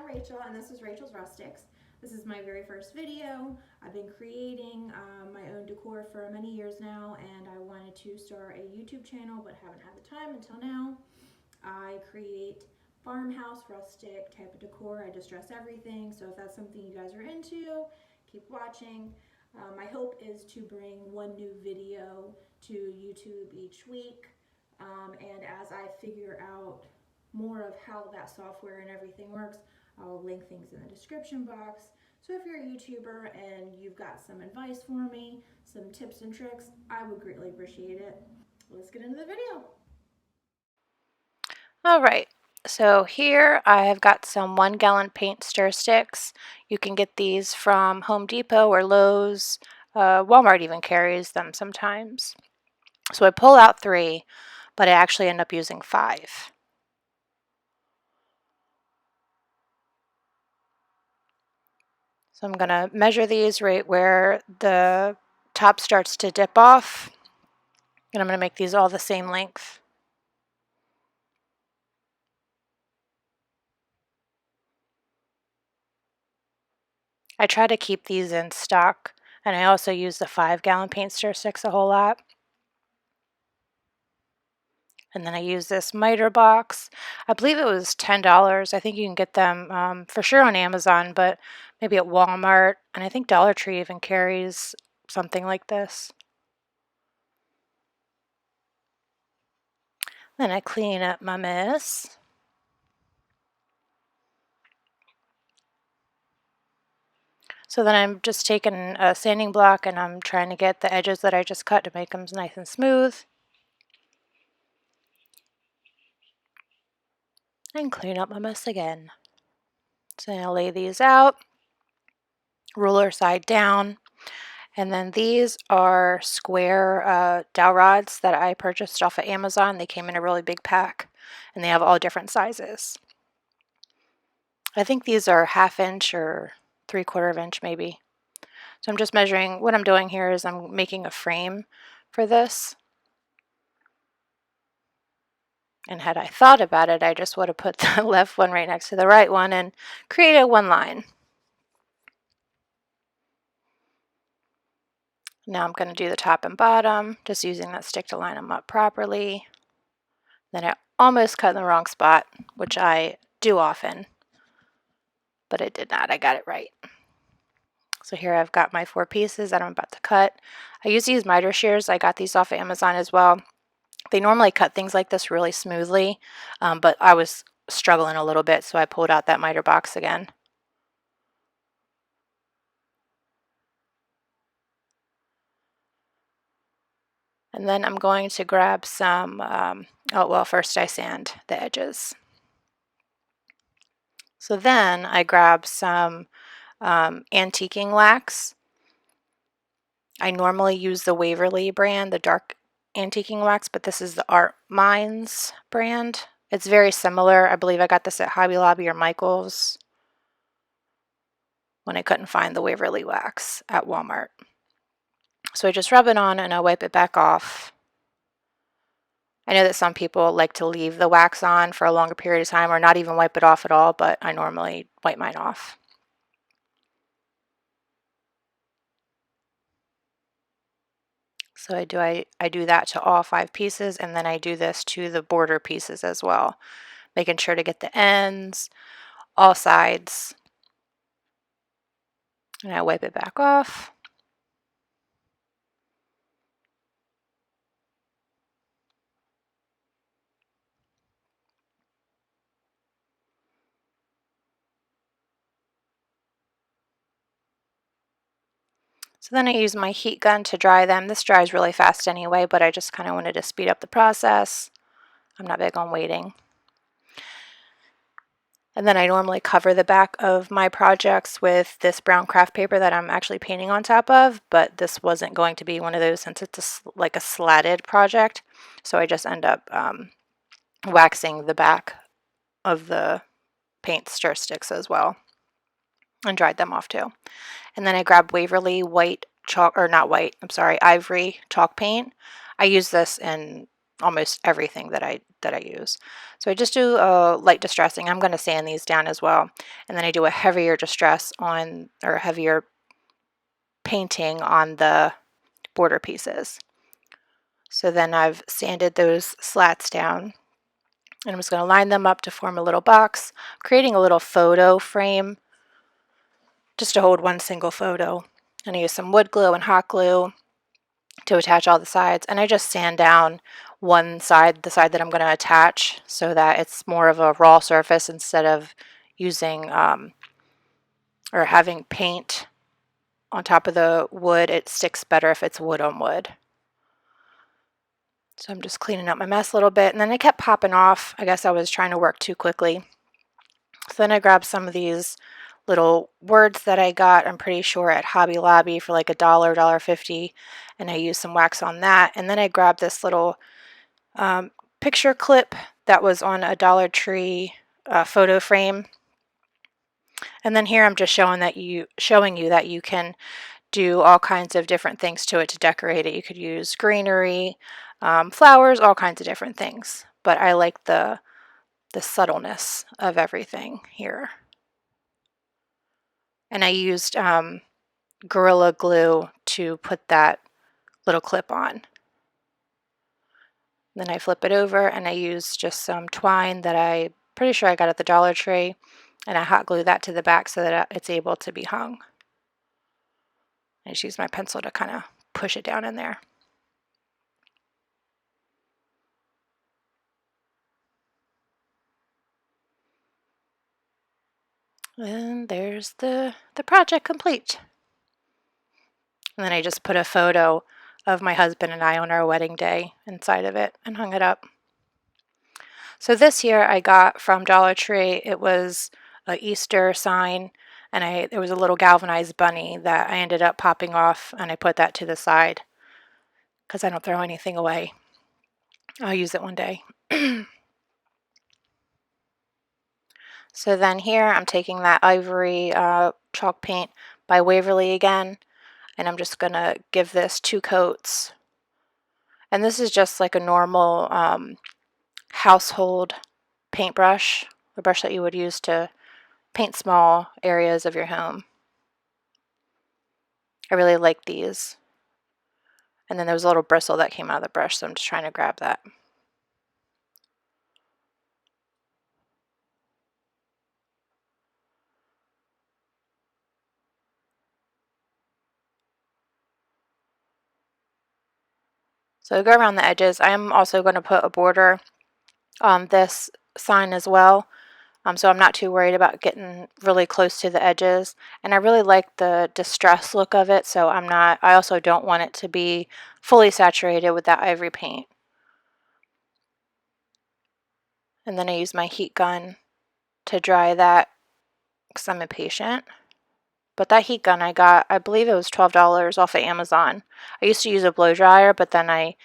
I'm Rachel, and this is Rachel's Rustics. This is my very first video. I've been creating my own decor for many years now, and I wanted to start a YouTube channel but haven't had the time until now. I create farmhouse, rustic type of decor. I distress everything, so if that's something you guys are into, keep watching. My hope is to bring one new video to YouTube each week, and as I figure out more of how that software and everything works, I'll link things in the description box. So if you're a YouTuber and you've got some advice for me, some tips and tricks, I would greatly appreciate it. Let's get into the video. All right, so here I have got some 1-gallon paint stir sticks. You can get these from Home Depot or Lowe's. Walmart even carries them sometimes. So I pull out 3, but I actually end up using 5. So I'm going to measure these right where the top starts to dip off, and I'm going to make these all the same length. I try to keep these in stock, and I also use the 5-gallon paint stir sticks a whole lot. And then I use this miter box. I believe it was $10. I think you can get them for sure on Amazon, but maybe at Walmart. And I think Dollar Tree even carries something like this. Then I clean up my mess. So then I'm just taking a sanding block and I'm trying to get the edges that I just cut to make them nice and smooth. And clean up my mess again. So I'll lay these out, ruler side down. And then these are square dowel rods that I purchased off of Amazon. They came in a really big pack, and they have all different sizes. I think these are 1/2 inch or 3/4 inch maybe. So I'm just measuring. What I'm doing here is I'm making a frame for this. And had I thought about it, I just would have put the left one right next to the right one and created one line. Now I'm going to do the top and bottom, just using that stick to line them up properly. Then I almost cut in the wrong spot, which I do often, but I did not. I got it right. So here I've got my 4 pieces that I'm about to cut. I use these miter shears. I got these off of Amazon as well. They normally cut things like this really smoothly, but I was struggling a little bit, so I pulled out that miter box again. And then I'm going to grab some, first I sand the edges. So then I grab some antiquing wax. I normally use the Waverly brand, the dark antiquing wax, but this is the Art Minds brand. It's very similar. I believe I got this at Hobby Lobby or Michael's when I couldn't find the Waverly wax at Walmart. So I just rub it on and I wipe it back off. I know that some people like to leave the wax on for a longer period of time or not even wipe it off at all, but I normally wipe mine off. So I do that to all 5 pieces, and then I do this to the border pieces as well, making sure to get the ends, all sides, and I wipe it back off. So then I use my heat gun to dry them. This dries really fast anyway, but I just kind of wanted to speed up the process. I'm not big on waiting. And then I normally cover the back of my projects with this brown craft paper that I'm actually painting on top of, but this wasn't going to be one of those since it's like a slatted project. So I just end up waxing the back of the paint stir sticks as well and dried them off too. And then I grabbed Waverly white chalk, or not white, I'm sorry, ivory chalk paint. I use this in almost everything that I use. So I just do a light distressing. I'm going to sand these down as well. And then I do a heavier distress on, or heavier painting on the border pieces. So then I've sanded those slats down, and I'm just going to line them up to form a little box, creating a little photo frame just to hold one single photo. And I use some wood glue and hot glue to attach all the sides, and I just sand down one side, the side that I'm going to attach, so that it's more of a raw surface instead of using or having paint on top of the wood. It sticks better if it's wood on wood. So I'm just cleaning up my mess a little bit, and then it kept popping off. I guess I was trying to work too quickly. So then I grabbed some of these little words that I got, I'm pretty sure at Hobby Lobby for like $1, $1.50, and I used some wax on that. And then I grabbed this little picture clip that was on a Dollar Tree photo frame. And then here I'm just showing you that you can do all kinds of different things to it to decorate it. You could use greenery, flowers, all kinds of different things. But I like the subtleness of everything here. And I used Gorilla Glue to put that little clip on. Then I flip it over, and I use just some twine that I pretty sure I got at the Dollar Tree, and I hot glue that to the back so that it's able to be hung. I just use my pencil to kind of push it down in there. And there's the project complete. And then I just put a photo of my husband and I on our wedding day inside of it and hung it up. So this year I got from Dollar Tree, it was an Easter sign, and there was a little galvanized bunny that I ended up popping off, and I put that to the side because I don't throw anything away. I'll use it one day. So then here I'm taking that ivory chalk paint by Waverly again, and I'm just going to give this 2 coats. And this is just like a normal household paintbrush, the brush that you would use to paint small areas of your home. I really like these. And then there was a little bristle that came out of the brush, so I'm just trying to grab that. So go around the edges. I am also going to put a border on this sign as well. So I'm not too worried about getting really close to the edges. And I really like the distress look of it, so I also don't want it to be fully saturated with that ivory paint. And then I use my heat gun to dry that because I'm impatient. But that heat gun I got, I believe it was $12 off of Amazon. I used to use a blow dryer, but then I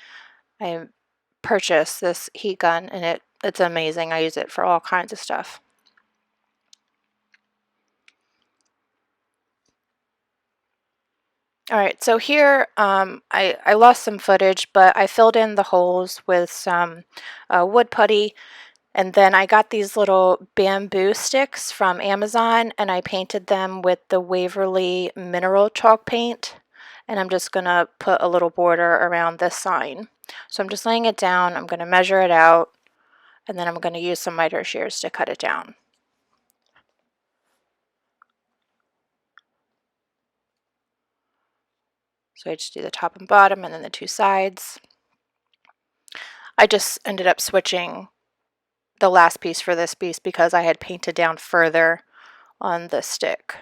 purchased this heat gun, and it's amazing. I use it for all kinds of stuff. Alright, so here I lost some footage, but I filled in the holes with some wood putty, and then I got these little bamboo sticks from Amazon, and I painted them with the Waverly mineral chalk paint, and I'm just going to put a little border around this sign. So I'm just laying it down, I'm going to measure it out, and then I'm going to use some miter shears to cut it down. So I just do the top and bottom and then the 2 sides. I just ended up switching the last piece for this piece because I had painted down further on the stick.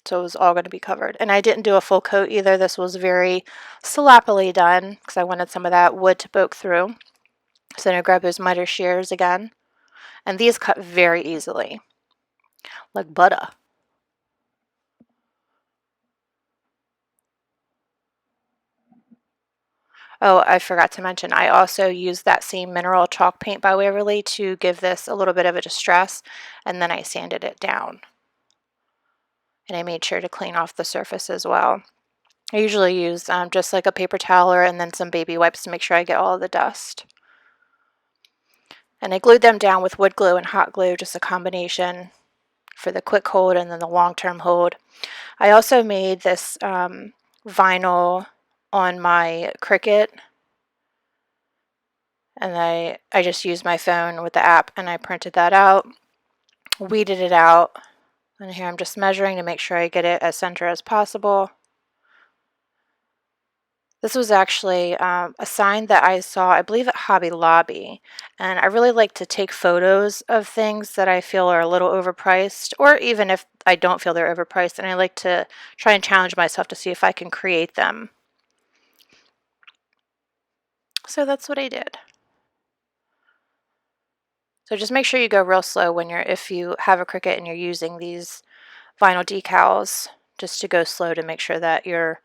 So it was all going to be covered. And I didn't do a full coat either. This was very sloppily done because I wanted some of that wood to poke through. So then I grabbed those miter shears again. And these cut very easily, like butter. Oh, I forgot to mention, I also used that same mineral chalk paint by Waverly to give this a little bit of a distress, and then I sanded it down. And I made sure to clean off the surface as well. I usually use just like a paper towel and then some baby wipes to make sure I get all of the dust. And I glued them down with wood glue and hot glue, just a combination for the quick hold and then the long-term hold. I also made this vinyl on my Cricut, and I just used my phone with the app and I printed that out, weeded it out, and here I'm just measuring to make sure I get it as center as possible. This was actually a sign that I saw, I believe, at Hobby Lobby, and I really like to take photos of things that I feel are a little overpriced, or even if I don't feel they're overpriced, and I like to try and challenge myself to see if I can create them. So that's what I did. So just make sure you go real slow when if you have a Cricut and you're using these vinyl decals, just to go slow to make sure that your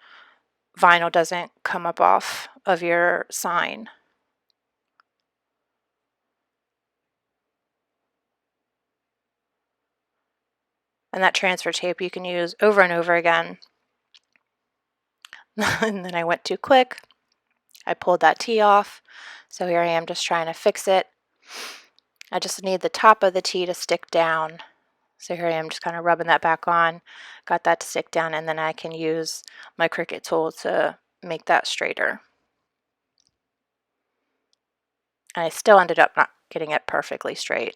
vinyl doesn't come up off of your sign. And that transfer tape you can use over and over again. And then I went too quick. I pulled that T off. So here I am just trying to fix it. I just need the top of the T to stick down. So here I am just kind of rubbing that back on. Got that to stick down, and then I can use my Cricut tool to make that straighter. And I still ended up not getting it perfectly straight.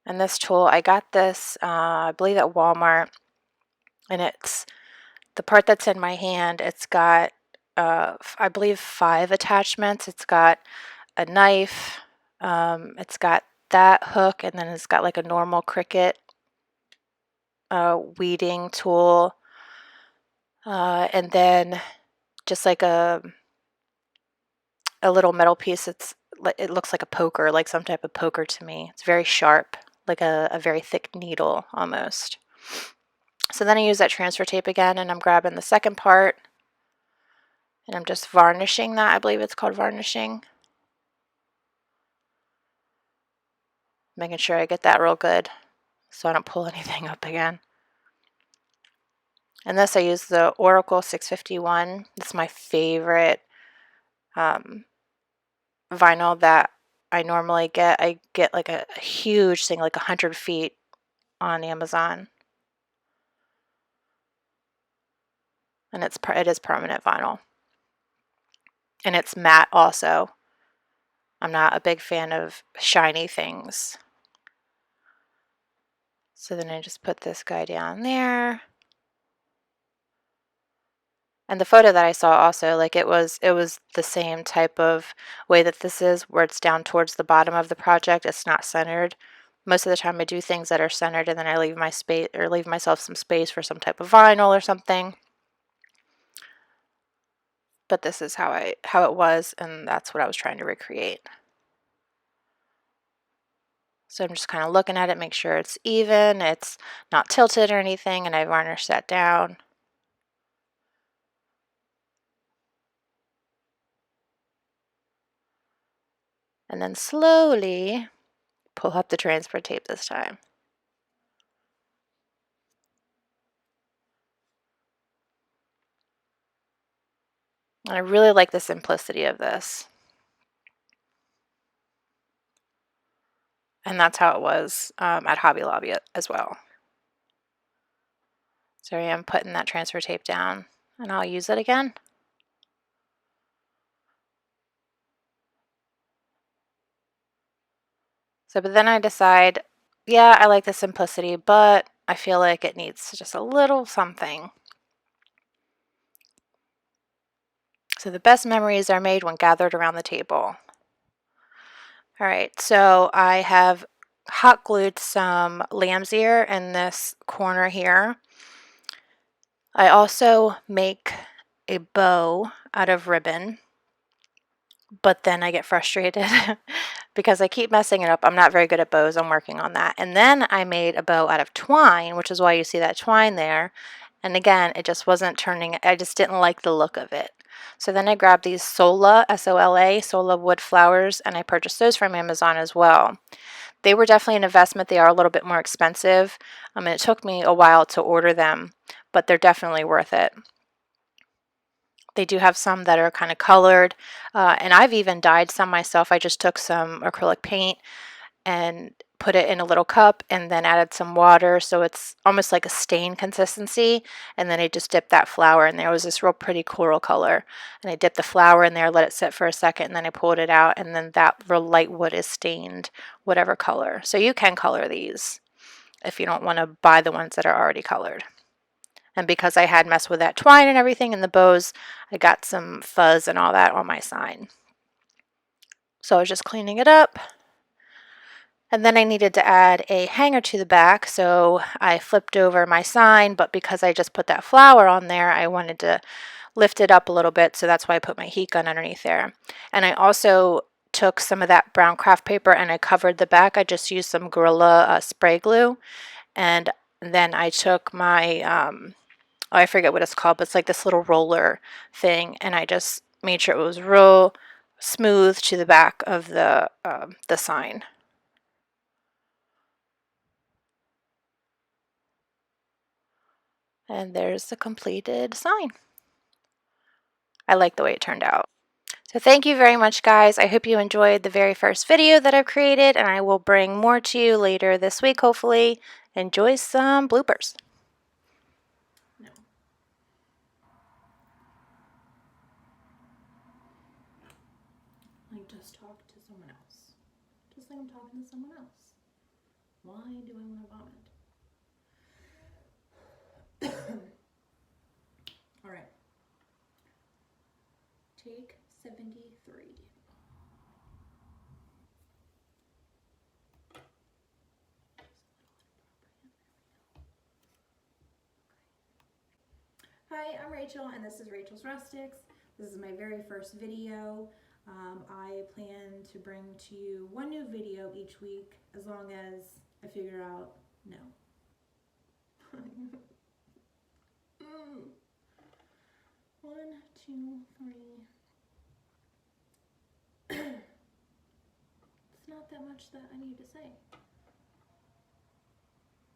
And this tool, I got this, I believe at Walmart, and it's the part that's in my hand. It's got, I believe, 5 attachments. It's got a knife, it's got that hook, and then it's got like a normal Cricut weeding tool, and then just like a little metal piece. It looks like a poker, like some type of poker to me. It's very sharp, like a very thick needle almost. So then I use that transfer tape again, and I'm grabbing the second part, and I'm just varnishing that. I believe it's called varnishing. Making sure I get that real good so I don't pull anything up again. And this, I use the Oracle 651. It's my favorite vinyl that I normally get. I get like a huge thing, like 100 feet on Amazon. And it is permanent vinyl. And it's matte also. I'm not a big fan of shiny things. So then I just put this guy down there. And the photo that I saw also, like it was the same type of way that this is, where it's down towards the bottom of the project. It's not centered. Most of the time I do things that are centered, and then I leave myself some space for some type of vinyl or something. But this is how it was, and that's what I was trying to recreate. So I'm just kind of looking at it, make sure it's even, it's not tilted or anything, and I varnish that down. And then slowly pull up the transfer tape this time. And I really like the simplicity of this. And that's how it was at Hobby Lobby as well. So I am putting that transfer tape down, and I'll use it again. So, but then I decide, yeah, I like the simplicity, but I feel like it needs just a little something. So the best memories are made when gathered around the table. All right, so I have hot glued some lamb's ear in this corner here. I also make a bow out of ribbon, but then I get frustrated because I keep messing it up. I'm not very good at bows. I'm working on that. And then I made a bow out of twine, which is why you see that twine there. And again, it just wasn't turning, I just didn't like the look of it. So then I grabbed these Sola, S-O-L-A, Sola wood flowers, and I purchased those from Amazon as well. They were definitely an investment. They are a little bit more expensive. And it took me a while to order them, but they're definitely worth it. They do have some that are kind of colored, and I've even dyed some myself. I just took some acrylic paint and put it in a little cup and then added some water so it's almost like a stain consistency, and then I just dipped that flower in there. It was this real pretty coral color, and I dipped the flower in there, let it sit for a second, and then I pulled it out, and then that real light wood is stained whatever color. So you can color these if you don't want to buy the ones that are already colored. And because I had messed with that twine and everything and the bows, I got some fuzz and all that on my sign. So I was just cleaning it up. And then I needed to add a hanger to the back, so I flipped over my sign, but because I just put that flower on there, I wanted to lift it up a little bit, so that's why I put my heat gun underneath there. And I also took some of that brown craft paper and I covered the back. I just used some Gorilla spray glue, and then I took my I forget what it's called, but it's like this little roller thing, and I just made sure it was real smooth to the back of the sign. And there's the completed sign. I like the way it turned out. So thank you very much, guys. I hope you enjoyed the very first video that I've created, and I will bring more to you later this week, hopefully. Enjoy some bloopers. No. Like, just talk to someone else. Just like I'm talking to someone else. Why do I want to vomit? All right. Take 73. Hi, I'm Rachel, and this is Rachel's Rustics. This is my very first video. I plan to bring to you one new video each week, as long as I figure out no. 1, 2, 3. It's not that much that I need to say.